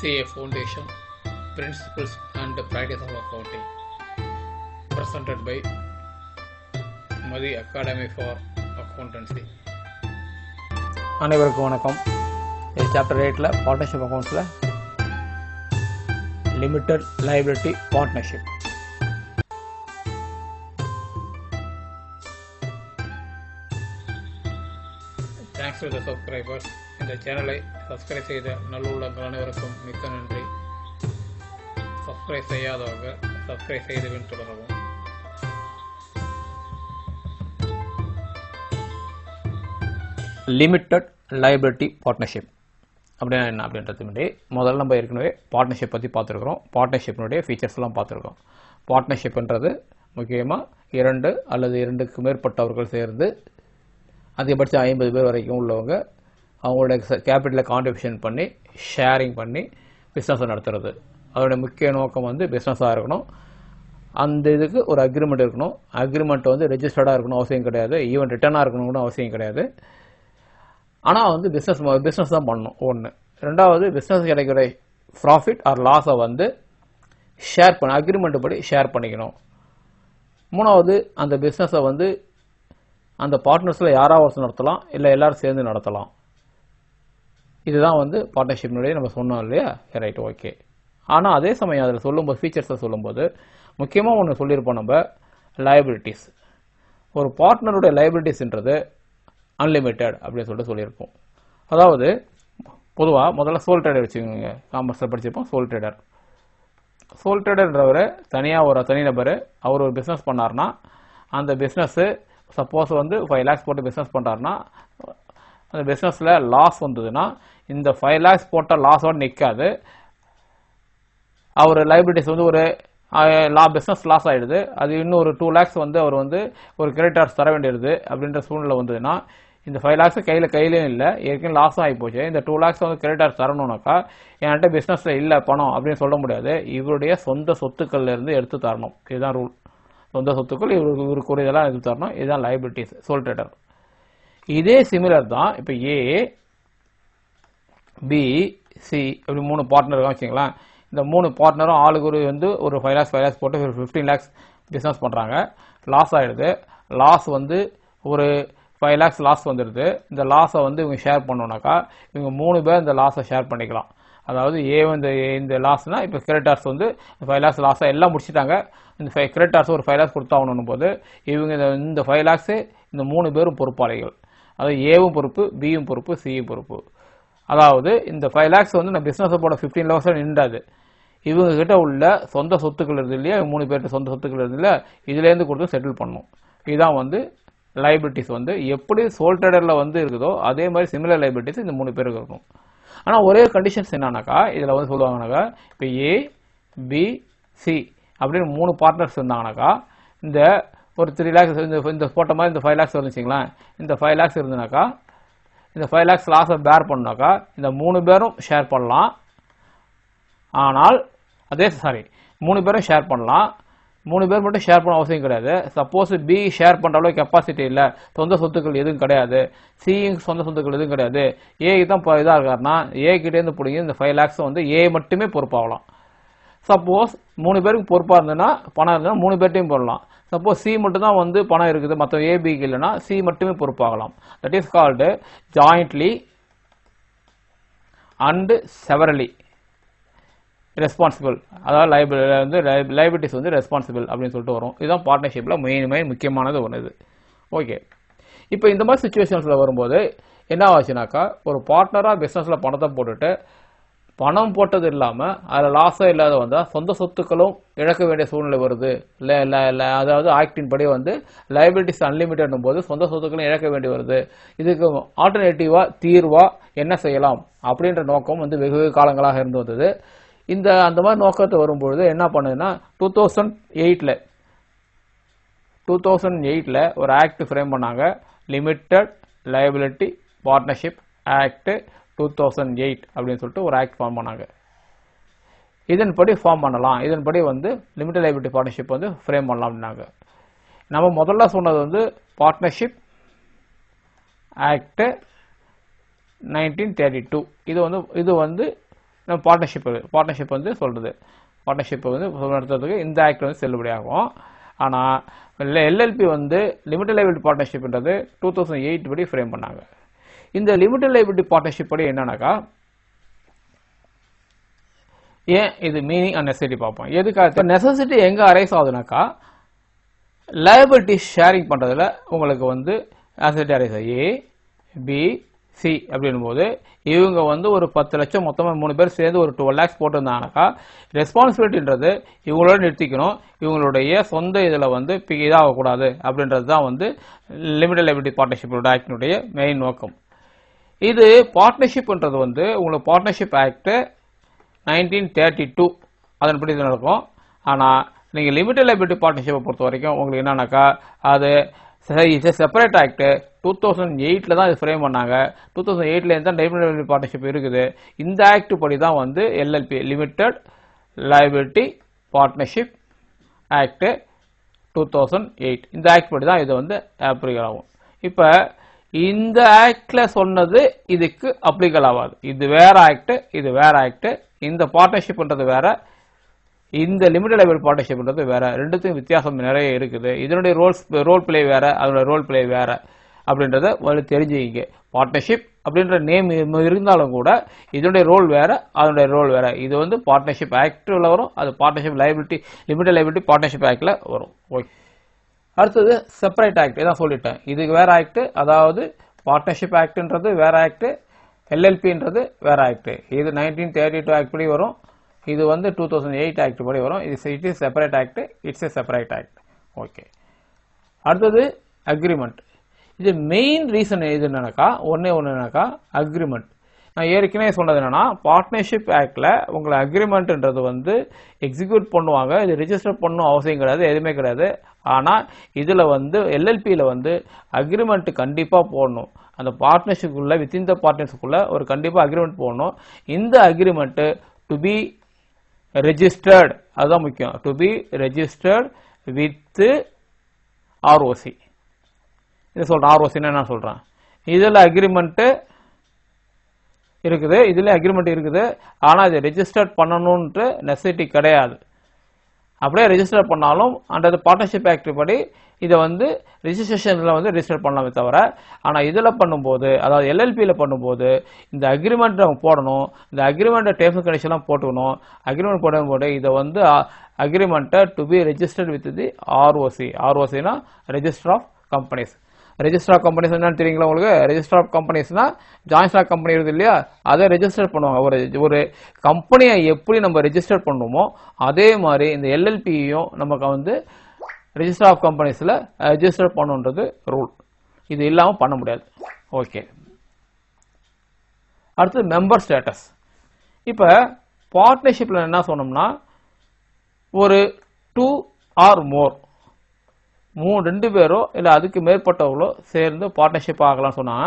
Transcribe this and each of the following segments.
CA Foundation Principles and Practice of Accounting, presented by Madhi Academy for Accountancy. அனைவருக்கும் வணக்கம். இது chapter 8ல partnership அக்கௌண்ட்ஸில் limited liability partnership. Thanks to the subscribers. இந்த சேனலை subscribe செய்த நல்லுள்ளங்கள் அனைவருக்கும் மிக்க நன்றி. சப்ஸ்கிரைப் செய்யாதவங்க சப்ஸ்கிரைப் செய்து தொடரவும். லிமிட்டட் லைபிலிட்டி பார்ட்னர்ஷிப் அப்படின்னா என்ன அப்படின்றது முன்னாடி முதல்ல நம்ம ஏற்கனவே பார்ட்னர்ஷிப் பற்றி பார்த்துருக்குறோம். பார்ட்னர்ஷிப்னுடைய ஃபீச்சர்ஸ்லாம் பார்த்துருக்கோம். பார்ட்னர்ஷிப்ன்றது முக்கியமாக 2 அல்லது 2க்கு மேற்பட்டவர்கள் சேர்ந்து அதிகபட்சம் 50 பேர் வரைக்கும் உள்ளவங்க அவங்களோட கேபிட்டலை கான்ட்ரிபியூஷன் பண்ணி ஷேரிங் பண்ணி பிஸ்னஸை நடத்துறது. அதோட முக்கிய நோக்கம் பிஸ்னஸாக இருக்கணும். அந்த இதுக்கு ஒரு அக்ரிமெண்ட் இருக்கணும். அக்ரிமெண்ட் ரெஜிஸ்டர்டாக இருக்கணும் அவசியம் கிடையாது. ஈவன் ரிட்டர்னாக இருக்கணும் கூட அவசியம் கிடையாது. ஆனால் பிஸ்னஸ் தான் பண்ணணும். ஒன்று. ரெண்டாவது, பிஸ்னஸ் கிடைக்கிற ப்ராஃபிட் ஆர் லாஸை ஷேர் பண்ண அக்ரிமெண்ட் படி ஷேர் பண்ணிக்கணும். மூணாவது, அந்த பிஸ்னஸை அந்த பார்ட்னர்ஸில் யாராவது நடத்தலாம், இல்லை எல்லாரும் சேர்ந்து நடத்தலாம். இதுதான் பார்ட்னர்ஷிப்னுடைய நம்ம சொன்னோம் இல்லையா? Right, okay. ஆனால் அதே சமயம் அதில் சொல்லும்போது ஃபீச்சர்ஸை சொல்லும்போது முக்கியமாக ஒன்று சொல்லியிருப்போம் நம்ம, லைபிலிட்டிஸ். ஒரு பார்ட்னருடைய லைபிலிட்டிஸ்ன்றது அன்லிமிட்டெட் அப்படின்னு சொல்லியிருப்போம். அதாவது பொதுவாக முதல்ல சோல் ட்ரேடர் வச்சுக்கோங்க. காமர்ஸில் படிச்சிருப்போம் சோல் ட்ரேடர். சோல் ட்ரேடர்ன்றவர் தனியாக ஒரு தனிநபர், அவர் ஒரு பிஸ்னஸ் பண்ணார்னா அந்த பிஸ்னஸ்ஸு சப்போஸ் 5 lakhs போட்டு பிஸ்னஸ் பண்ணுறாருன்னா அந்த பிஸ்னஸில் லாஸ் வந்ததுன்னா இந்த 5 lakhs போட்ட லாஸோடு நிற்காது. அவர் லைபிலிட்டிஸ் ஒரு பிஸ்னஸ் லாஸ் ஆகிடுது. அது இன்னும் ஒரு 2 lakhs அவர் ஒரு கிரெடிட்டார்ஸ் தர வேண்டியது அப்படின்ற சூழ்நிலை வந்ததுன்னா இந்த 5 lakhs கையிலையும் இல்லை, ஏற்கனவே லாஸும் ஆகி போச்சு. இந்த 2 lakhs கிரெடிட்டார்ஸ் தரணும்னாக்கா என்கிட்ட பிஸ்னஸில் இல்லை பணம் அப்படின்னு சொல்ல முடியாது. இவருடைய சொந்த சொத்துக்கள்ல இருந்து எடுத்து தரணும். இதுதான் ரூல். சொந்த சொத்துக்கள் இவருக்கு ஒரு இதெல்லாம் எடுத்து தரணும். இதுதான் லைபிலிட்டிஸ் சோல் ட்ரேடர். இதே சிமிலர் தான் இப்போ ஏ, பி, சி அப்படி 3 பார்ட்னர் வச்சுங்களேன். இந்த 3 பார்ட்னரும் ஆளுக்கு ஒரு 5 lakhs போட்டு ஒரு 15 lakhs பிஸ்னஸ் பண்ணுறாங்க. லாஸ் ஆகிடுது. லாஸ் ஒரு 5 lakhs லாஸ் வந்துடுது. இந்த லாஸை இவங்க ஷேர் பண்ணோன்னாக்கா இவங்க 3 பேர் இந்த லாஸை ஷேர் பண்ணிக்கலாம். அதாவது இந்த லாஸ்னா இப்போ கிரெடிட்டார்ஸ் 5 lakhs லாஸாக எல்லாம் முடிச்சுட்டாங்க. இந்த கிரெடிட்டார்ஸ் ஒரு 5 lakhs கொடுத்தாகணும் போது இவங்க இந்த 5 lakhs இந்த 3 பேரும் பொறுப்பாளிகள். அதாவது ஏவும் பொறுப்பு, பியும் பொறுப்பு, சியும் பொறுப்பு. அதாவது இந்த 5 lakhs நான் பிஸ்னஸை போட 15 lakhs நின்றாது. இவங்க கிட்ட உள்ள சொந்த சொத்துக்கள் இருந்து இல்லையா, 3 பேர்கிட்ட சொந்த சொத்துக்கள் இருந்து இல்லையா, இதுலேருந்து கொடுத்து செட்டில் பண்ணணும். இதுதான் லைபிலிட்டிஸ் எப்படி சோல் ட்ரேடரில் இருக்குதோ அதே மாதிரி சிமிலர் லைபிலிட்டிஸ் இந்த 3 பேருக்கு இருக்கும். ஆனால் ஒரே கண்டிஷன்ஸ் என்னன்னாக்கா இதில் சொல்லுவாங்கனாக்கா இப்போ ஏ, பி, சி அப்படின்னு 3 பார்ட்னர்ஸ் இருந்தாங்கனாக்கா இந்த ஒரு 3 lakhs இந்த போட்ட மாதிரி இந்த 5 lakhs வந்துச்சிங்களேன். இந்த 5 lakhs இருந்துனாக்கா இந்த 5 lakhs லாஸை பேர் பண்ணாக்கா இந்த 3 பேரும் ஷேர் பண்ணலாம். ஆனால் 3 பேரும் ஷேர் பண்ணலாம். 3 பேர் மட்டும் ஷேர் பண்ண அவசியம் கிடையாது. சப்போஸ் பி ஷேர் பண்ணுற அளவுக்கு கெப்பாசிட்டி இல்லை, சொந்த சொத்துக்கள் எதுவும் கிடையாது, சிக்கு சொந்த சொத்துக்கள் எதுவும் கிடையாது, ஏக்கு தான் இதாக இருக்காருன்னா ஏ கிட்டேருந்து பிடிங்கி இந்த 5 lakhs ஏ மட்டுமே பொறுப்பாகலாம். சப்போஸ் 3 பேருக்கு பொறுப்பாக இருந்ததுன்னா பணம் இருந்ததுன்னா 3 பேர்ட்டையும் போடலாம். சப்போஸ் சி மட்டும் தான் பணம் இருக்குது, மற்ற ஏபிக்கு இல்லைன்னா சி மட்டுமே பொறுப்பாகலாம். That is called jointly and severally responsible. அதாவது லைபிலிட்டிஸ் ரெஸ்பான்சிபிள் அப்படின்னு சொல்லிட்டு வரும். இதுதான் பார்ட்னர்ஷிப்பில் முக்கியமானது ஒன்று இது. ஓகே. இப்போ இந்த மாதிரி சுச்சுவேஷன்ஸில் வரும்போது என்ன ஆச்சுனாக்கா ஒரு பார்ட்னராக பிஸ்னஸில் பணத்தை போட்டுட்டு பணம் போட்டது இல்லாமல் அதில் லாஸே இல்லாத வந்தால் சொந்த சொத்துக்களும் இழக்க வேண்டிய சூழ்நிலை வருது. இல்லை அதாவது ஆக்டின் படி லைபிலிட்டிஸ் அன்லிமிட்டட்னும் போது சொந்த சொத்துக்களும் இழக்க வேண்டி வருது. இதுக்கு ஆல்டர்னேட்டிவாக தீர்வாக என்ன செய்யலாம் அப்படின்ற நோக்கம் வெகு காலங்களாக இருந்து வந்தது. அந்த மாதிரி நோக்கத்தை வரும்பொழுது என்ன பண்ணுதுன்னா 2008ல் ஒரு ஆக்ட் ஃப்ரேம் பண்ணாங்க. லிமிட்டட் லைபிலிட்டி பார்ட்னர்ஷிப் ஆக்ட் 2008 அப்படின்னு சொல்லிட்டு ஒரு ஆக்ட் ஃபார்ம் பண்ணாங்க. இதன்படி ஃபார்ம் பண்ணலாம். இதன்படி லிமிட்டட் லைபிலிட்டி பார்ட்னர்ஷிப் ஃப்ரேம் பண்ணலாம் அப்படின்னாங்க. நம்ம முதல்ல சொன்னது பார்ட்னர்ஷிப் ஆக்ட் 1932. இது நம்ம பார்ட்னர்ஷிப் வந்து சொல்றது. பார்ட்னர்ஷிப் வந்து நடத்துறதுக்கு இந்த ஆக்ட் வந்து செல்லுபடியாகும். ஆனால் எல்எல்பி வந்து லிமிடெட் லைபிலிட்டி பார்ட்னர்ஷிப்ன்றது 2008 படி ஃப்ரேம் பண்ணாங்க. இந்த லிமிடெட் லைபிலிட்டி பார்ட்னர்ஷிப் படி என்னன்னாக்கா, ஏன் இது மீனிங் அண்ட் நெசசிட்டி பார்ப்போம். எதுக்காக நெசசிட்டி எங்க அரைஸ் ஆகுதுனாக்கா, லைபிலிட்டி ஷேரிங் பண்றதுல உங்களுக்கு வந்து நெசசிட்டி அரைஸ் ஆகும். ஏ பி சி அப்படின்னும் போது இவங்க வந்து ஒரு 10 லட்சம் மொத்தமாக 3 பேர் சேர்ந்து ஒரு 12 lakhs போட்டிருந்தாங்கனாக்கா, ரெஸ்பான்சிபிலிட்டின்றது இவங்களோட நிறுத்திக்கணும். இவங்களுடைய சொந்த இதில் வந்து இதாகக்கூடாது அப்படின்றது தான் வந்து லிமிடெட் லைபிலிட்டி பார்ட்னர்ஷிப்போட ஆக்டினுடைய மெயின் நோக்கம். இது பார்ட்னர்ஷிப்ன்றது வந்து உங்களுக்கு பார்ட்னர்ஷிப் ஆக்ட் 1932 அதன்படி இது நடக்கும். ஆனால் நீங்கள் லிமிடெட் லைபிலிட்டி பார்ட்னர்ஷிப்பை பொறுத்த வரைக்கும் உங்களுக்கு என்னன்னாக்கா, அது செப்பரேட் ஆக்ட் 2008 தான் இது ஃப்ரேம் பண்ணாங்க. 2008 தான் லிமிடெட் லைபிலிட்டி பார்ட்னர்ஷிப் இருக்குது. இந்த ஆக்ட் படி தான் வந்து LLB limited liability partnership act 2008 இந்த ஆக்ட் படி தான் இது வந்து அப்ளிகல் ஆகும். இப்போ இந்த ஆக்ட்ல சொன்னது இதுக்கு அப்ளிகல் ஆகாது. இது வேற ஆக்ட், இது வேற ஆக்ட். இந்த பார்ட்னர்ஷிப்ன்றது வேற, இந்த லிமிடெட் லைபிலிட்டி பார்ட்னர்ஷிப்ன்றது வேற. ரெண்டுத்துக்கும் வித்தியாசம் நிறைய இருக்குது. இதனுடைய ரோல் பிளே வேற, அதோட ரோல் பிளே வேற அப்படின்றத தெரிஞ்சுக்கிங்க. பார்ட்னர்ஷிப் அப்படின்ற நேம் இருந்தாலும் கூட இதனுடைய ரோல் வேற, அதனுடைய ரோல் வேற. இது வந்து பார்ட்னர்ஷிப் ஆக்ட்ல வரும், அது partnership liability limited liability partnership ஆக்ட்ல வரும். ஓகே, அடுத்தது செப்பரேட் ஆக்ட். இதான் சொல்லிட்டேன், இதுக்கு வேற ஆக்ட். அதாவது பார்ட்னர்ஷிப் ஆக்ட்ன்றது வேற ஆக்ட், எல்எல்பின்றது வேற ஆக்ட். இது 1932 ஆக்ட் படி வரும், இது வந்து 2008 ஆக்ட் படி வரும். It is separate act, it's a separate act. Okay, அடுத்தது அக்ரிமெண்ட். இது மெயின் ரீசன் எது என்னன்னாக்கா, ஒன்னே என்னன்னாக்கா அக்ரிமெண்ட். நான் ஏற்கனவே சொன்னது என்னன்னா, பார்ட்னர்ஷிப் ஆக்ட்ல உங்களை அக்ரிமெண்ட்ன்றது வந்து எக்ஸிக்யூட் பண்ணுவாங்க. இது ரிஜிஸ்டர் பண்ணணும் அவசியம் கிடையாது, எதுவுமே கிடையாது. ஆனால் இதுல வந்து எல்எல்பியில வந்து அக்ரிமெண்ட் கண்டிப்பா போடணும். அந்த பார்ட்னர்ஷிப்புக்குள்ள வித்தின் த பார்ட்னர்ஷிப்புக்குள்ள ஒரு கண்டிப்பா அக்ரிமெண்ட் போடணும். இந்த அக்ரிமெண்ட் டு பி ரெஜிஸ்டர்ட், அதுதான் முக்கியம். To be registered with ROC. இது சொல்றேன், ஆர்ஓசின்னு நான் சொல்றேன். இதுல அக்ரிமெண்ட் இருக்குது, இதுல அக்ரிமெண்ட் இருக்குது. ஆனா இது ரெஜிஸ்டர் பண்ணணும்ன்ற நெசசிட்டி கிடையாது. அப்படியே ரெஜிஸ்டர் பண்ணாலும் அந்த பார்ட்னர்ஷிப் ஆக்ட் படி இதை வந்து ரெஜிஸ்ட்ரேஷன்ல வந்து ரெஜிஸ்டர் பண்ணலாமே தவிர, ஆனா இதுல பண்ணும்போது, அதாவது எல்எல்பியில பண்ணும்போது இந்த அக்ரிமெண்ட் நம்ம போடணும். இந்த அக்ரிமெண்ட் டேர்ம்ஸ் அண்ட் கண்டிஷன்லாம் போட்டுக்கணும். அக்ரிமெண்ட் போடும்போது இதை வந்து அக்ரிமெண்ட்டை to be registered with the ROC. ஆர்ஓசினா register of companies. Register of companies என்னன்னு தெரியுங்களா உங்களுக்கு? ரெஜிஸ்டர் ஆஃப் கம்பெனிஸ்னா ஜாயிண்ட் ஸ்டாக் கம்பெனி இருக்குது இல்லையா, அதை ரெஜிஸ்டர் பண்ணுவாங்க. ஒரு கம்பெனியை எப்படி நம்ம ரெஜிஸ்டர் பண்ணுமோ அதே மாதிரி இந்த எல்எல்பியையும் நமக்கு வந்து ரெஜிஸ்டர் ஆஃப் கம்பெனிஸ்ல ரெஜிஸ்டர் பண்ணுன்றது ரூல். இது இல்லாம பண்ண முடியாது. ஓகே, அடுத்து மெம்பர் ஸ்டேட்டஸ். இப்ப பார்ட்னர்ஷிப்ல என்ன சொன்னோம்னா, ஒரு 2 or more 2 பேரோ இல்ல அதுக்கு மேற்பட்டவங்களோ சேர்ந்து பார்ட்னர்ஷிப் ஆகலாம் சொன்னா,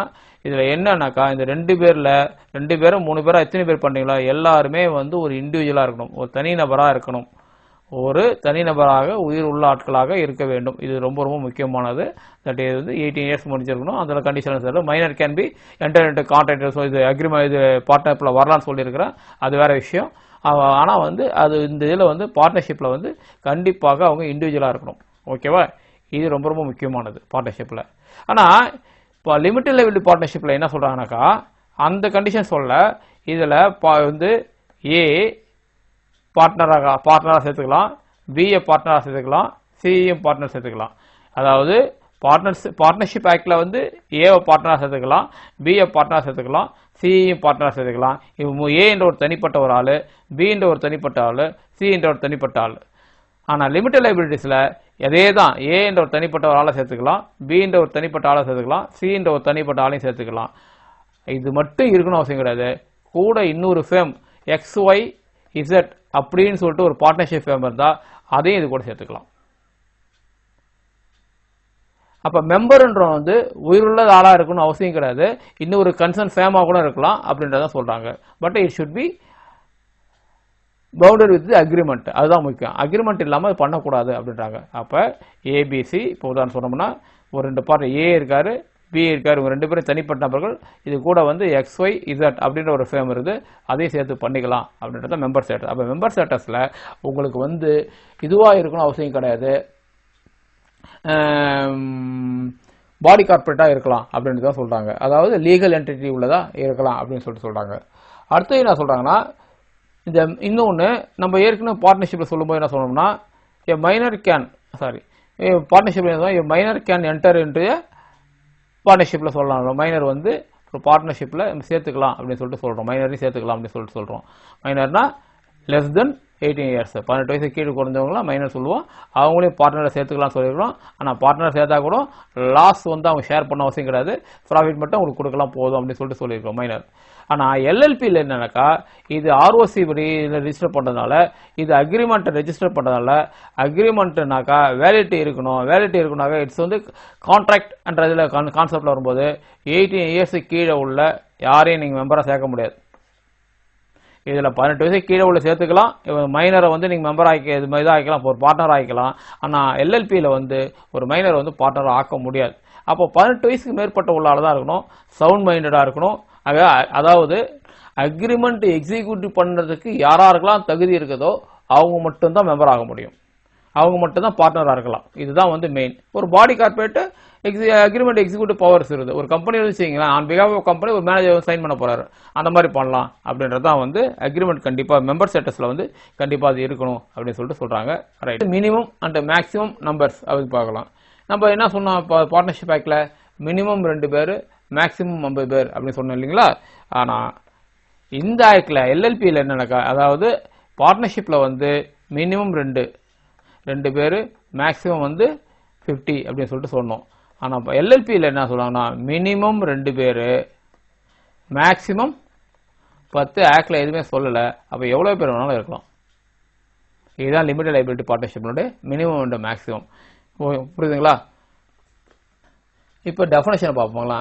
இதுல என்னன்னாக்கா இந்த 2 பேர்ல 2 பேரோ 3 பேரோ எத்தனை பேர் பண்ணீங்களா, எல்லாருமே வந்து ஒரு இண்டிவிஜுவலா இருக்கணும், ஒரு தனிநபரா இருக்கணும், ஒரு தனிநபராக உயிர் உள்ள ஆட்களாக இருக்க வேண்டும். இது ரொம்ப ரொம்ப முக்கியமானது. தட் இது வந்து 18 years முடிஞ்சிருக்கணும். அந்த condition minor can be enter into contract. இது அக்ரிமெண்ட், இது பார்ட்னர்ல வரலாம்னு சொல்லியிருக்கிறேன், அது வேற விஷயம். ஆனா வந்து அது இந்த இதுல வந்து பார்ட்னர்ஷிப்ல வந்து கண்டிப்பாக அவங்க இண்டிவிஜுவலா இருக்கணும். ஓகேவா? இது ரொம்ப ரொம்ப முக்கியமானது பார்ட்னர்ஷிப்ல. ஆனா இப்போ லிமிடெட் லைபிலிட்டி பார்ட்னர்ஷிப்ல என்ன சொல்றாங்கன்னாக்கா, அந்த கண்டிஷன் சொல்ல, இதுல வந்து ஏ பார்ட்னரா சேர்த்துக்கலாம், பி பார்ட்னரா சேர்த்துக்கலாம், சி பார்ட்னர் சேர்த்துக்கலாம். அதாவது பார்ட்னர்ஷிப் ஆக்ட்ல வந்து ஏ பார்ட்னரா சேர்த்துக்கலாம், பி பார்ட்னரா சேர்த்துக்கலாம், சி பார்ட்னரா சேர்த்துக்கலாம். ஏ என்ற ஒரு தனிப்பட்ட ஒரு ஆளு, பி என்ற ஒரு தனிப்பட்ட ஆளு, சி என்ற ஒரு தனிப்பட்ட ஆளு. ஆனா லிமிடெட் லைபிலிட்டிஸ்ல அதே தான், ஏ என்ற ஒரு தனிப்பட்ட ஒரு ஆளை சேர்த்துக்கலாம், பி என்ற ஒரு தனிப்பட்ட ஆளை சேர்த்துக்கலாம், சி என்ற ஒரு தனிப்பட்ட ஆளையும் சேர்த்துக்கலாம். இது மட்டும் இருக்கணும் அவசியம் கிடையாது. கூட இன்னொரு ஃபேம் XY Z அப்படின்னு சொல்லிட்டு ஒரு பார்ட்னர்ஷிப் ஃபேம் இருந்தா அதையும் இது கூட சேர்த்துக்கலாம். அப்ப மெம்பர்ன்ற வந்து உயிருள்ள ஆளா இருக்கணும் அவசியம் கிடையாது, இன்னொரு கன்சர்ன் ஃபேமா கூட இருக்கலாம் அப்படின்றத சொல்றாங்க. But it should be bounded with agreement. அதுதான் முக்கியம். அக்ரிமெண்ட் இல்லாம பண்ணக்கூடாது அப்படின்றாங்க. அப்ப ஏபிசி இப்போ உதாரணம் சொன்னோம்னா, ஒரு 2 பார்ட்னர் ஏ இருக்காரு, பி இருக்கார், இவங்க 2 பேரும் தனிப்பட்ட நபர்கள். இது கூட வந்து XYZ அப்படின்ற ஒரு ஃபேம் இருக்குது, அதையும் சேர்த்து பண்ணிக்கலாம் அப்படின்றத மெம்பர் ஸ்டேட்டஸ். அப்போ மெம்பர் ஸ்டேட்டஸில் உங்களுக்கு வந்து இதுவாக இருக்கணும் அவசியம் கிடையாது, பாடி கார்பரேட்டாக இருக்கலாம் அப்படின்ட்டு தான் சொல்கிறாங்க. அதாவது லீகல் என்டிட்டி உள்ளதா இருக்கலாம் அப்படின்னு சொல்கிறாங்க. அடுத்து என்ன சொல்கிறாங்கன்னா, இந்த இன்னொன்று நம்ம ஏற்கனவே பார்ட்னர்ஷிப்பில் சொல்லும்போது என்ன சொல்லணும்னா, a minor can enter into பார்ட்னர்ஷிப்பில் சொல்லலாம். மைனர் வந்து ஒரு பார்ட்னர்ஷிப்பில் சேர்த்துக்கலாம் அப்படின்னு சொல்லிட்டு சொல்கிறோம். மைனரையும் சேர்த்துக்கலாம் அப்படின்னு சொல்லிட்டு சொல்கிறோம். மைனர்னா less than 18 years, 18 வயசு கீழே குறைஞ்சவங்களாம் மைனர் சொல்லுவோம். அவங்களையும் பார்ட்னரை சேர்த்துக்கலாம் சொல்லியிருக்கிறோம். ஆனால் பார்ட்னர் சேர்த்தா கூட லாஸ் வந்து அவங்க ஷேர் பண்ண அவசியம் கிடையாது, ப்ராஃபிட் மட்டும் உங்களுக்கு கொடுக்கலாம் போதும் அப்படின்னு சொல்லிட்டு சொல்லியிருக்கோம் மைனர். ஆனால் எல்எல்பியில் என்னன்னாக்கா, இது ஆர்ஓசி படி ரெஜிஸ்டர் பண்ணுறதுனால, இது அக்ரிமெண்ட்டை ரெஜிஸ்டர் பண்ணுறதுனால, அக்ரிமெண்ட்னாக்கா வேலிட்டி இருக்கணும். வேலிட்டி இருக்குனாக்கா இட்ஸ் வந்து கான்ட்ராக்ட்ன்றதில் கான்செப்டில் வரும்போது 18 இயர்ஸு கீழே உள்ள யாரையும் நீங்கள் மெம்பராக சேர்க்க முடியாது. இதில் 18 வயசு கீழே உள்ள சேர்த்துக்கலாம். மைனரை வந்து நீங்கள் மெம்பர் இது மாதிரி தான் ஆகிக்கலாம், ஒரு பார்ட்னர் ஆகிக்கலாம். ஆனால் எல்எல்பியில் வந்து ஒரு மைனரை வந்து பார்ட்னராக ஆக்க முடியாது. அப்போ 18 வயசுக்கு மேற்பட்ட உள்ள ஆள் தான் இருக்கணும், சவுண்ட் மைண்டடாக இருக்கணும். அதாவது அக்ரிமெண்ட் எக்ஸிக்யூட்டிவ் பண்ணுறதுக்கு யாராருக்கெல்லாம் தகுதி இருக்குதோ அவங்க மட்டும்தான் மெம்பர் ஆக முடியும், அவங்க மட்டும்தான் பார்ட்னராக இருக்கலாம். இதுதான் வந்து மெயின். ஒரு பாடி கார்பரேட் அக்ரிமெண்ட் எக்ஸிக்யூட்டிவ் பவர்ஸ் இருக்குது. ஒரு கம்பெனி வச்சுங்களேன், ஆன் பிகாஃப் ஆஃப் கம்பெனி ஒரு மேனேஜர் சைன் பண்ண போறாரு, அந்த மாதிரி பண்ணலாம் அப்படின்றது தான் வந்து அக்ரிமெண்ட். கண்டிப்பாக மெம்பர் ஸ்டேட்டஸில் வந்து கண்டிப்பாக அது இருக்கணும் அப்படின்னு சொல்லிட்டு சொல்கிறாங்க. Right, minimum and maximum numbers அப்படி பார்க்கலாம். நம்ம என்ன சொன்னோம், இப்போ பார்ட்னர்ஷிப் ஆக்டில் மினிமம் 2 பேர், மேக்ஸிமம் 50 பேர் அப்படின்னு சொன்னோம் இல்லைங்களா. ஆனால் இந்த ஆக்டில் எல்எல்பியில் என்னன்னாக்கா, அதாவது பார்ட்னர்ஷிப்பில் வந்து மினிமம் 2 பேர், மேக்ஸிமம் வந்து 50 அப்படின்னு சொல்லிட்டு சொன்னோம். ஆனால் இப்போ எல்எல்பியில் என்ன சொல்கிறாங்கன்னா, மினிமம் 2 பேர், மேக்ஸிமம் 10. ஆக்டில் எதுவுமே சொல்லலை. அப்போ எவ்வளோ பேர் வேணாலும் இருக்கலாம். இதுதான் லிமிடெட் லைபிலிட்டி பார்ட்னர்ஷிப்னுடைய மினிமம் அண்ட் மேக்ஸிமம். புரியுதுங்களா? இப்போ டெஃபினேஷன் பார்ப்போங்களா.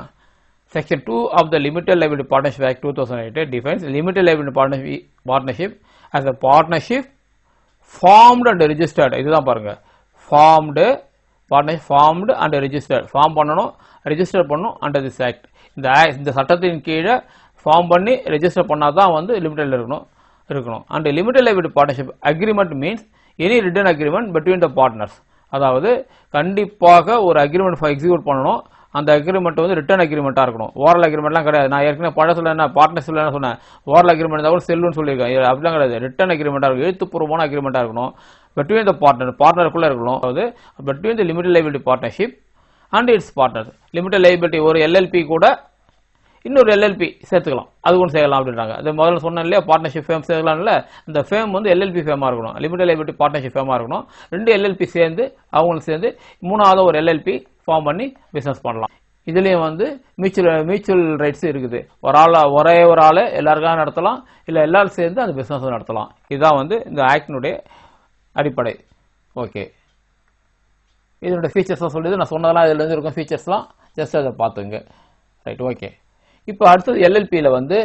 Section 2 of the Limited Liability Partnership Act 2008 defines limited liability partnership as a partnership formed and registered. இதுதான் பாருங்க, formed partnership, formed and registered. Form பண்ணணும், ரெஜிஸ்டர் பண்ணணும் under this act. இந்த சட்டத்தின் கீழே ஃபார்ம் பண்ணி ரெஜிஸ்டர் பண்ணாதான் வந்து லிமிடெட்ல இருக்கணும். And limited liability partnership agreement means any written agreement between the partners. அதாவது கண்டிப்பாக ஒரு அக்ரிமெண்ட் எக்ஸிக்யூட் பண்ணணும். அந்த அக்ரிமெண்ட் வந்து ரிட்டர்ன் அக்ரிமெண்ட்டாக இருக்கணும். ஓரல் அக்ரிமெண்ட்லாம் கிடையாது. நான் ஏற்கனவே பழசில் என்ன பார்ட்னர்ஷிப்ல என்ன சொன்னேன், ஓரல் அக்ரிமெண்ட் தான் கூட செல்லுன்னு சொல்லியிருக்கேன். அப்படிலாம் கிடையாது, ரிட்டர்ன் அக்ரிமெண்ட்டாக இருக்கும், எழுத்துப்பூர்வமான அக்ரிமெண்ட்டாக இருக்கணும். between the பார்ட்னருக்குள்ளே இருக்கணும். அதாவது between the limited liability partnership and its partners. Limited liability ஒரு எல்எல்பி கூட இன்னொரு எல்எல்பி சேர்த்துக்கலாம், அது ஒன்று செய்யலாம் அப்படின்றாங்க. அது முதல்ல சொன்னேன் இல்லையா, பார்ட்னர்ஷிப் ஃபேம் சேர்க்கலாம்ல, இந்த ஃபேம் வந்து எல்எல்பி ஃபேமாக இருக்கணும், லிமிடெட் லைபிலிட்டி பார்ட்னர்ஷிப் ஃபேமாக இருக்கணும். 2 எல்எல்பி சேர்ந்து அவங்களும் சேர்ந்து 3வது ஒரு எல்எல்பி ஃபார்ம் பண்ணி பிஸ்னஸ் பண்ணலாம். இதுலேயும் வந்து மியூச்சுவல் ரைட்ஸ் இருக்குது. ஒரே ஒரு ஆள் எல்லாருக்காக நடத்தலாம், இல்லை எல்லாரும் சேர்ந்து அந்த பிஸ்னஸ் நடத்தலாம். இதுதான் வந்து இந்த ஆக்டினுடைய அடிப்படை. ஓகே, இதனுடைய ஃபீச்சர்ஸ்லாம் சொல்லிது, நான் சொன்னதெல்லாம் இதில் இருந்து இருக்கும் ஃபீச்சர்ஸ்லாம், ஜஸ்ட் அதை பார்த்துங்க. Right, okay. இப்போ அடுத்தது எல்எல்பியில் வந்து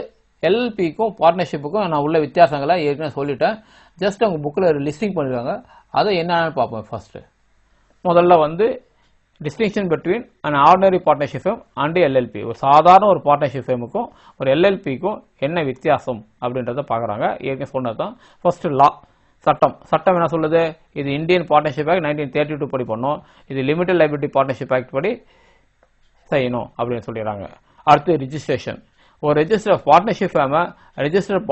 எல்எல்பிக்கும் பார்ட்னர்ஷிப்புக்கும் நான் உள்ள வித்தியாசங்களை ஏற்கனவே சொல்லிட்டேன். ஜஸ்ட் அவங்க புக்கில் லிஸ்டிங் பண்ணிருக்காங்க, அதை என்னன்னு பார்ப்போம். ஃபர்ஸ்ட் முதல்ல வந்து distinction between an ordinary partnership fame and LLB. ஒரு சாதாரண ஒரு பார்ட்னர்ஷிப் ஃபேமுக்கும் ஒரு எல்எல்பிக்கும் என்ன வித்தியாசம் அப்படின்றத பார்க்குறாங்க. ஏற்கனவே சொன்னது தான். ஃபர்ஸ்ட் லா, சட்டம் என்ன சொல்லுது, இது இந்தியன் பார்ட்னர்ஷிப் ஆக்ட் 1932 படி பண்ணோம், இது லிமிடெட் லைபிலிட்டி பார்ட்னர்ஷிப் ஆக்ட் படி செய்யணும் அப்படின்னு சொல்லிடுறாங்க. அடுத்து ரிஜிஸ்ட்ரேஷன். ஒரு ரெஜிஸ்டர் பார்ட்னர்ஷிப் ஃபேமை ரெஜிஸ்டர்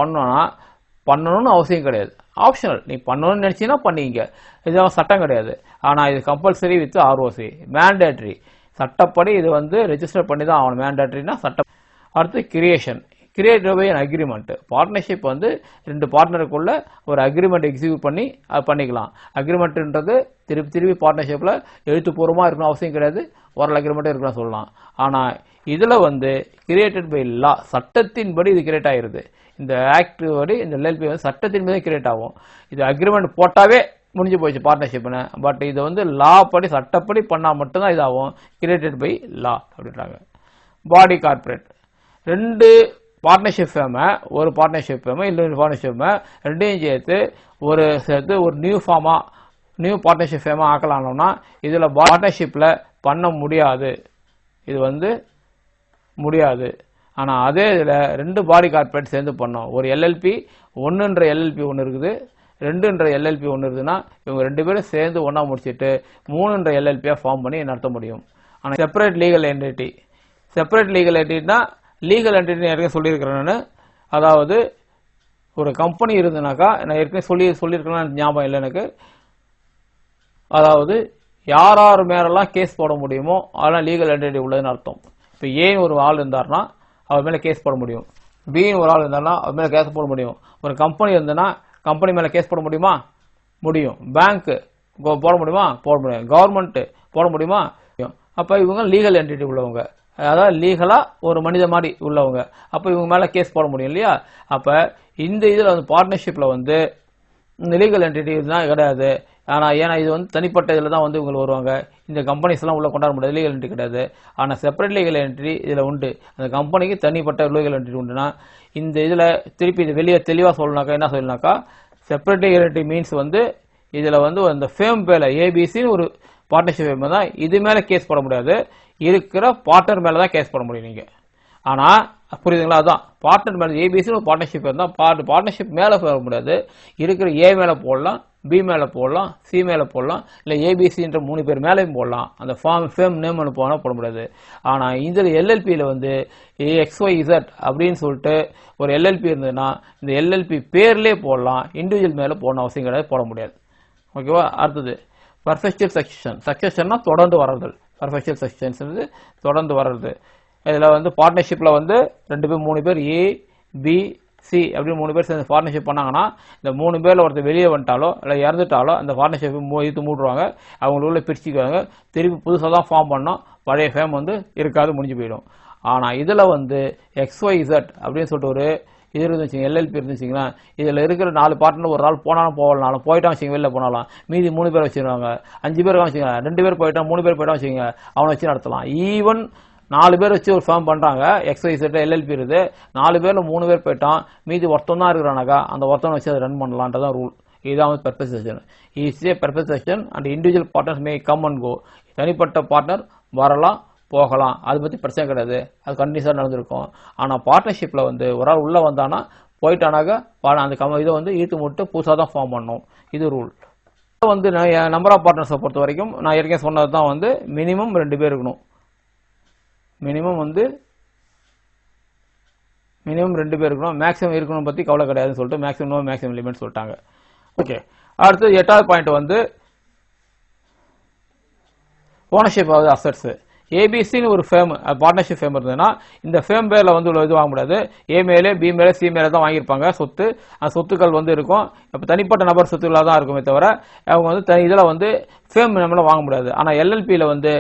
பண்ணணும்னு அவசியம் கிடையாது, ஆப்ஷனல். நீ பண்ணணும்னு நினைச்சீங்கன்னா பண்ணிங்க, இது சட்டம் கிடையாது. ஆனால் இது கம்பல்சரி வித் ஆர்ஓசி, மேண்டேட்ரி. சட்டப்படி இது வந்து ரெஜிஸ்டர் பண்ணி தான் ஆகணும், மேண்டேட்ரினா சட்டம். அடுத்து create by an agreement. Partnership வந்து 2 பார்ட்னருக்குள்ள ஒரு அக்ரிமெண்ட் எக்ஸிக்யூட் பண்ணி அது பண்ணிக்கலாம். அக்ரிமெண்ட்ன்றது திருப்பி பார்ட்னர்ஷிப்பில் எழுத்துப்பூர்வமாக இருக்கணும் அவசியம் கிடையாது, ஓரல் அக்ரிமெண்ட்டே இருக்கணும் சொல்லலாம். ஆனால் இதில் வந்து கிரியேட்டட் பை லா, சட்டத்தின்படி இது கிரியேட் ஆகிருது. இந்த ஆக்ட் படி இந்த எல்எல்பி வந்து சட்டத்தின்படி கிரியேட் ஆகும். இது அக்ரிமெண்ட் போட்டாவே முடிஞ்சு போயிடுச்சு பார்ட்னர்ஷிப்னு. பட் இது வந்து லா படி சட்டப்படி பண்ணால் மட்டும்தான் இதாகும், கிரியேட்டட் பை லா அப்படின்றாங்க. பாடி கார்பரேட். 2 பார்ட்னர்ஷிப் ஃபேமை, ஒரு பார்ட்னர்ஷிப் ஃபேமை இல்லை பார்ட்னர்ஷிப் ஃபேமை 2யும் சேர்த்து ஒரு நியூ பார்ட்னர்ஷிப் ஃபேமாக ஆக்கலாம்னா இதில் பார்ட்னர்ஷிப்பில் பண்ண முடியாது. இது வந்து முடியாது. ஆனால் அதே இதில் 2 பாடி கார்பரேட் சேர்ந்து பண்ணோம். ஒரு எல்எல்பி 1ன்ற எல்எல்பி ஒன்று இருக்குது, 2ன்ற எல்எல்பி ஒன்று இருக்குதுன்னா இவங்க 2 பேரும் சேர்ந்து ஒன்றா முடிச்சுட்டு 3ன்ற எல்எல்பியாக ஃபார்ம் பண்ணி நடத்த முடியும். ஆனால் separate legal entity, separate legal என்டிட்டினா லீகல் என்டிட்டி ஏற்கனவே சொல்லியிருக்கிறேன் நான். அதாவது ஒரு கம்பெனி இருந்ததுனாக்கா, நான் ஏற்கனவே சொல்லியிருக்கேன் ஞாபகம் இல்லை எனக்கு. அதாவது யார் யார் மேலெல்லாம் கேஸ் போட முடியுமோ அதெல்லாம் லீகல் என்டிட்டி உள்ளதுன்னு அர்த்தம். இப்போ ஏன்னு ஒரு ஆள் இருந்தார்னா அவர் மேலே கேஸ் போட முடியும், பின்னு ஒரு ஆள் இருந்தார்னா அவர் மேலே கேஸ் போட முடியும். ஒரு கம்பெனி இருந்ததுன்னா கம்பெனி மேலே கேஸ் போட முடியுமா? முடியும். பேங்க் போட முடியுமா? போட முடியும். கவர்மெண்ட் போட முடியுமா? அப்போ இவங்க லீகல் என்டிட்டி உள்ளவங்க, அதாவது லீகலா ஒரு மனித மாதிரி உள்ளவங்க. அப்போ இவங்க மேலே கேஸ் போட முடியும் இல்லையா? அப்போ இந்த இதில் வந்து பார்ட்னர்ஷிப்பில் வந்து இந்த லீகல் என்டிட்டி தான் கிடையாது. ஆனால் ஏன்னா இது வந்து தனிப்பட்ட இதில் தான் வந்து இவங்க வருவாங்க. இந்த கம்பெனிஸ் எல்லாம் உள்ள கொண்டாட முடியாது, லீகல் என்டிட்டி கிடையாது. ஆனால் செப்பரேட் லீகல் என்டிட்டி இதில் உண்டு. அந்த கம்பெனிக்கு தனிப்பட்ட லீகல் என்டிட்டி உண்டுனா இந்த இதில் திருப்பி இது வெளியே தெளிவாக சொல்லணுனாக்கா என்ன சொல்லணுனாக்கா, செப்பரேட் லீகல் என்டிட்டி மீன்ஸ் வந்து இதில் வந்து அந்த ஃபேம் பேல ஏபிசின்னு ஒரு பார்ட்னர்ஷிப் ஃபேம் தான், இது மேலே கேஸ் போட முடியாது, இருக்கிற பார்ட்னர் மேலே தான் கேஸ் போட முடியும் நீங்கள். ஆனால் புரியுதுங்களா? அதான் பார்ட்னர் மேலே ஏபிசின்னு ஒரு பார்ட்னர்ஷிப் இருந்தால் பார்ட்னர்ஷிப் மேலே போட முடியாது, இருக்கிற ஏ மேலே போடலாம், பி மேலே போடலாம், சி மேலே போடலாம், இல்லை ஏபிசின்ற 3 பேர் மேலேயும் போடலாம். அந்த ஃபேம் நேம் போனால் போட முடியாது. ஆனால் இதில் எல்எல்பியில் வந்து XYZ அப்படின்னு சொல்லிட்டு ஒரு எல்எல்பி இருந்ததுன்னா இந்த எல்எல்பி பேர்லேயே போடலாம், இண்டிவிஜுவல் மேலே போடணும் அவசியம் கிடையாது, போட முடியாது. ஓகேவா? அடுத்தது பர்ஃபெக்சுவல் சக்சஷன். சக்சஷன்னா தொடர்ந்து வர்றது. பர்ஃபெக்சுவல் சக்சஷன்ஸ் தொடர்ந்து வர்றது. இதில் வந்து பார்ட்னர்ஷிப்பில் வந்து 2 பேர் 3 பேர் ஏ பி சி அப்படின்னு 3 பேர் சேர்ந்து பார்ட்னர்ஷிப் பண்ணாங்கன்னா இந்த 3 பேரில் ஒருத்தர் வெளியே வந்துட்டாலோ இல்லை இறந்துட்டாலோ அந்த பார்ட்னர்ஷிப் இழுத்து மூடுவாங்க, அவங்களுக்குள்ள பிரிச்சுக்குவாங்க, திருப்பி புதுசாக தான் ஃபார்ம் பண்ணோம், பழைய ஃபேம் வந்து இருக்காது, முடிஞ்சு போயிடும். ஆனால் இதில் வந்து XYZ அப்படின்னு சொல்லிட்டு ஒரு இது இருந்துச்சுங்க, எல்எல்பி இருந்துச்சுங்களா, இதில் இருக்கிற 4 பார்ட்னர் ஒரு நாள் போனாலும் போகலாம், போயிட்டான் வச்சுங்க வெளில போனாலும், மீதி 3 பேர் வச்சுருவாங்க, 5 பேர் வச்சுங்க, 2 பேர் போயிட்டான் 3 பேர் போயிட்டான் வச்சுங்க, அவனை வச்சு நடத்தலாம். ஈவன் 4 பேர் வச்சு ஒரு ஃபார்ம் பண்ணுறாங்க, XYZ எல்எல்பி இருக்குது, 4 பேரில் 3 பேர் போயிட்டான், மீதி ஒருத்தன் தான் இருக்கிறானாக்கா அந்த ஒருத்தனை வச்சு அதை ரன் பண்ணலான்றதான் ரூல். இதுதான் வந்து perpetuation. Is a perpetuation and individual partners may come and go. தனிப்பட்ட பார்ட்னர் வரலாம் போகலாம், அதை பற்றி பிரச்சனை கிடையாது, அது கண்டினியூஸாக நடந்திருக்கும். ஆனால் பார்ட்னர்ஷிப்பில் வந்து ஒரு ஆள் உள்ளே வந்தானா போயிட்டானாக்கா அந்த இதை வந்து ஈர்த்து முட்டு புதுசாக தான் ஃபார்ம் பண்ணணும், இது ரூல். வந்து நம்பர் ஆஃப் பார்ட்னர்ஸை பொறுத்த வரைக்கும் நான் ஏற்கனவே சொன்னது தான் வந்து மினிமம் 2 பேர் இருக்கணும். மினிமம் 2 பேர் இருக்கணும். மேக்ஸிமம் இருக்கணும் பற்றி கவலை கிடையாதுன்னு சொல்லிட்டு மேக்ஸிமம் லிமிட் சொல்லிட்டாங்க. ஓகே, அடுத்து 8வது பாயிண்ட் வந்து ஓனர்ஷிப் ஆகுது அசட்ஸ். ஏபிசின்னு ஒரு ஃபேம் பார்ட்னர்ஷிப் ஃபேம் இருந்ததுன்னா இந்த ஃபேம் பேரில் வந்து இது வாங்க முடியாது, ஏ மேலே பி மேலே சி மேலே தான் வாங்கியிருப்பாங்க சொத்து. அந்த சொத்துக்கள் வந்து இருக்கும், இப்போ தனிப்பட்ட நபர் சொத்துக்களாக தான் இருக்குமே தவிர அவங்க வந்து இதில் வந்து ஃபேம் நம்மளால் வாங்க முடியாது. ஆனால் எல்எல்பியில் வந்து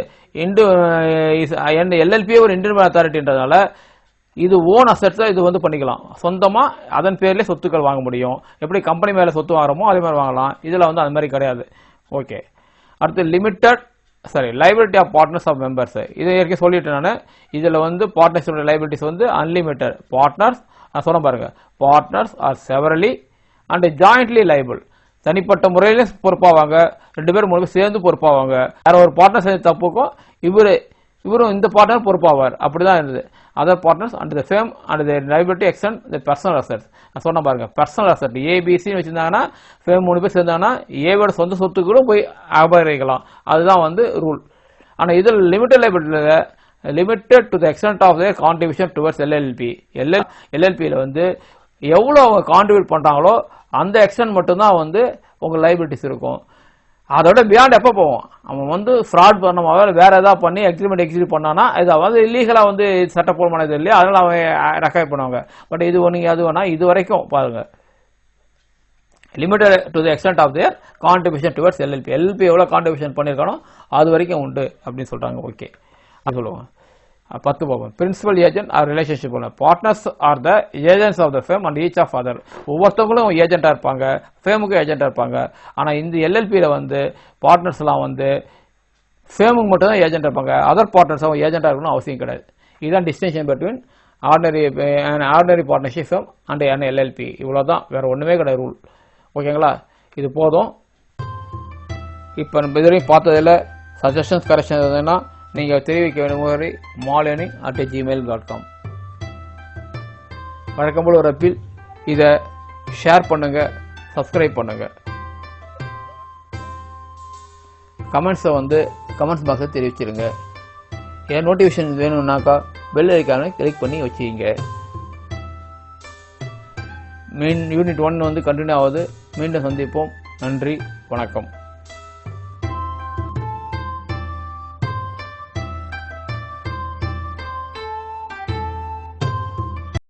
எல்எல்பியே ஒரு இண்டிவிஜுவல் அத்தாரிட்டின்றதுனால இது ஓன் அசட்ஸை இது வந்து பண்ணிக்கலாம், சொந்தமாக அதன் பேர்லேயே சொத்துக்கள் வாங்க முடியும். எப்படி கம்பெனி மேலே சொத்து வாங்குறோமோ அதே மாதிரி வாங்கலாம், இதில் வந்து அது மாதிரி கிடையாது. ஓகே, அடுத்து liability of partners of members. இதை ஏற்கனவே சொல்லிட்டேன் நான். இதில் வந்து பார்ட்னர்ஸோட லைபிலிட்டிஸ் வந்து அன்லிமிட்டட். பார்ட்னர்ஸ் சொன்ன பாருங்க, partners are severally and jointly liable. தனிப்பட்ட முறையில பொறுப்பாவாங்க, 2 பேர் 3 பேர் சேர்ந்து பொறுப்பாவாங்க. வேற ஒரு பார்ட்னர் செஞ்ச தப்புக்கும் இவரும் இந்த பார்ட்னர் பொறுப்பாவார், அப்படிதான் இருந்தது. Other partners and the firm and the liability extend the personal assets. நான் சொன்ன பாருங்க, பர்சனல் அசெட் ஏபிசின்னு வச்சிருந்தாங்கன்னா ஃபேம் 3 பேர் சேர்ந்தாங்கன்னா ஏவோட சொந்த சொத்துக்களும் போய் அபகரிக்கலாம், அதுதான் வந்து ரூல். ஆனால் இதில் limited to the extent of their contribution towards LLP. எல்எல்பியில் வந்து எவ்வளோ அவங்க கான்ட்ரிபியூட் பண்ணுறாங்களோ அந்த எக்ஸ்டென்ட் மட்டும்தான் வந்து உங்கள் லைபிலிட்டிஸ் இருக்கும். அதோட பியாண்ட் எப்போ போவோம், அவன் வந்து ஃப்ராட் பண்ணாம வேற ஏதாவது பண்ணி எக்ஸிக்யூட் பண்ணானா இது வந்து இல்லீகலாக வந்து சட்டப்பூர்வமானது இல்லையா, அதனால அவன் ரெக்கவர் பண்ணுவாங்க. பட் இது ஒன்று அது வேணா இது வரைக்கும் பாருங்க, limited to the extent of their contribution towards LLP. LLP எவ்வளோ கான்ட்ரிபியூஷன் பண்ணியிருக்கானோ அது வரைக்கும் உண்டு அப்படின்னு சொல்றாங்க. ஓகே, அது சொல்லுவாங்க. 10 போகும். Principal agent or relationship. Partners are the agents of the firm and each of other. ஒவ்வொருத்தவங்களும் ஏஜென்ட்டாக இருப்பாங்க, ஃபேமுக்கும் ஏஜென்ட்டாக இருப்பாங்க. ஆனால் இந்த எல்எல்பியில் வந்து பார்ட்னர்ஸ்லாம் வந்து ஃபேமுக்கு மட்டும் தான் ஏஜென்ட்டாக இருப்பாங்க, அதர் பார்ட்னர்ஸ் அவங்க ஏஜென்ட்டாக இருக்கணும் அவசியம் கிடையாது. இதுதான் distinction between ordinary partnership fame and an LLB. இவ்வளோதான், வேற ஒன்றுமே கிடையாது ரூல். ஓகேங்களா, இது போதும். இப்போ நம்ம இதுவரையும் பார்த்ததில் சஜஷன்ஸ் கரெக்ஷன் இருந்ததுன்னா நீங்கள் தெரிவிக்க வேண்டிய முகவரி mallearning@gmail.com. வழக்கம் போல் ஒரு அப்பீல், இதை ஷேர் பண்ணுங்கள், சப்ஸ்கிரைப் பண்ணுங்கள். கமெண்ட்ஸை கமெண்ட்ஸ் பாக்ஸை தெரிவிச்சிருங்க. என் நோட்டிஃபிகேஷன் வேணும்னாக்கா பெல் ஐக்கானை கிளிக் பண்ணி வச்சுக்கிங்க. யூனிட் 1 கண்டினியூ ஆகுது. மீண்டும் சந்திப்போம். நன்றி, வணக்கம்.